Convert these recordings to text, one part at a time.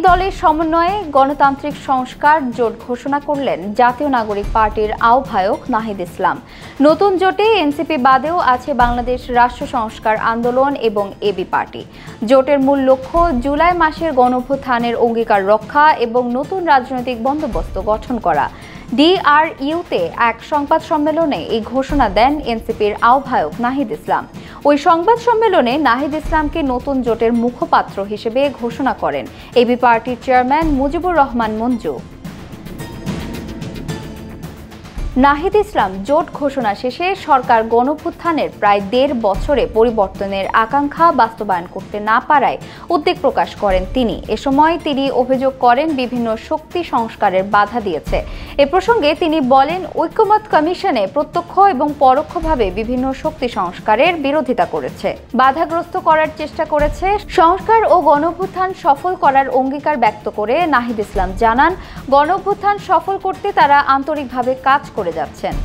দলের সমন্বয়ে গণতান্ত্রিক সংস্কার জোট ঘোষণা করলেন জাতীয় নাগরিক পার্টির আহ্বায়ক নাহিদ ইসলাম। নতুন জোটে এনসিপি বাদেও আছে বাংলাদেশ রাষ্ট্র সংস্কার আন্দোলন এবং এবি পার্টি। জোটের মূল লক্ষ্য জুলাই মাসের গণঅভ্যুত্থানের অঙ্গীকার রক্ষা এবং নতুন রাজনৈতিক বন্দোবস্ত গঠন করা। ডিআরইউতে এক সংবাদ সম্মেলনে এই ঘোষণা দেন এনসিপির আহ্বায়ক নাহিদ ইসলাম। ওই সংবাদ সম্মেলনে নাহিদ ইসলামকে নতুন জোটের মুখপাত্র হিসেবে ঘোষণা করেন এবি পার্টির চেয়ারম্যান মুজিবুর রহমান মঞ্জু। নাহিদ ইসলাম জোট ঘোষণা শেষে সরকার গণঅভ্যুত্থানের প্রায় ১.৫ বছরে পরিবর্তনের আকাঙ্ক্ষা বাস্তবায়ন করতে না পারায় উদ্বেগ প্রকাশ করেন তিনি। এ সময় তিনি অভিযোগ করেন বিভিন্ন শক্তি সংস্কারের বাধা দিয়েছে। এ প্রসঙ্গে তিনি বলেন, ঐকমত্য কমিশনে প্রত্যক্ষ এবং পরোক্ষভাবে বিভিন্ন শক্তি সংস্কারের বিরোধিতা করেছে, বাধাগ্রস্ত করার চেষ্টা করেছে। সংস্কার ও গণঅভ্যুত্থান সফল করার অঙ্গীকার ব্যক্ত করে নাহিদ ইসলাম জানান, গণঅভ্যুত্থান সফল করতে তারা আন্তরিকভাবে কাজ করে যাচ্ছেন।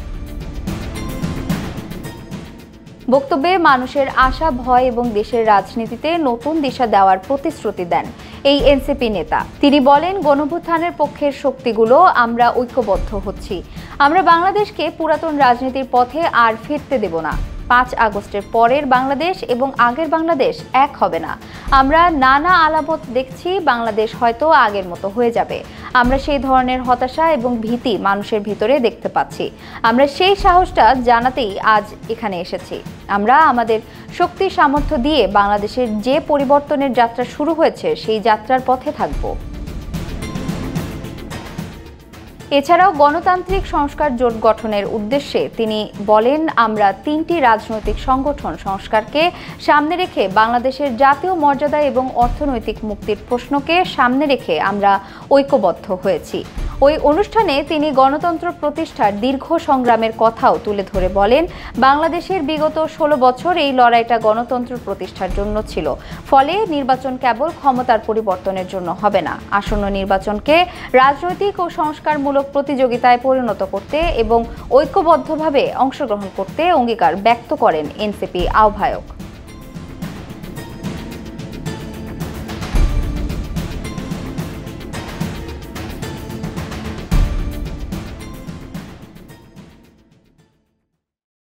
বক্তব্যে মানুষের আশা, ভয় এবং দেশের রাজনীতিতে নতুন দিশা দেওয়ার প্রতিশ্রুতি দেন এই এনসিপি নেতা। তিনি বলেন, গণঅভ্যুত্থানের পক্ষের শক্তিগুলো আমরা ঐক্যবদ্ধ হচ্ছি। আমরা বাংলাদেশকে পুরাতন রাজনীতির পথে আর ফিরতে দেব না। ৫ আগস্টের পরের বাংলাদেশ এবং আগের বাংলাদেশ এক হবে না। আমরা নানা আলামত দেখছি, বাংলাদেশ হয়তো আগের মতো হয়ে যাবে। আমরা সেই ধরনের হতাশা এবং ভীতি মানুষের ভিতরে দেখতে পাচ্ছি। আমরা সেই সাহসটা জানাতেই আজ এখানে এসেছি। আমরা আমাদের শক্তি সামর্থ্য দিয়ে বাংলাদেশের যে পরিবর্তনের যাত্রা শুরু হয়েছে সেই যাত্রার পথে থাকব। এছাড়াও গণতান্ত্রিক সংস্কার জোট গঠনের উদ্দেশ্যে তিনি বলেন, আমরা ৩টি রাজনৈতিক সংগঠন সংস্কারকে সামনে রেখে বাংলাদেশের জাতীয় মর্যাদা এবং অর্থনৈতিক মুক্তির প্রশ্নকে সামনে রেখে আমরা ঐক্যবদ্ধ হয়েছি। ওই অনুষ্ঠানে তিনি গণতন্ত্র প্রতিষ্ঠার দীর্ঘ সংগ্রামের কথাও তুলে ধরে বলেন, বাংলাদেশের বিগত ১৬ বছর এই লড়াইটা গণতন্ত্র প্রতিষ্ঠার জন্য ছিল। ফলে নির্বাচন কেবল ক্ষমতার পরিবর্তনের জন্য হবে না, আসন্ন নির্বাচনকে রাজনৈতিক ও সংস্কারমূলক প্রতিযোগিতায় পরিণত করতে এবং ঐক্যবদ্ধভাবে অংশগ্রহণ করতে অঙ্গীকার ব্যক্ত করেন এনসিপি আহ্বায়ক।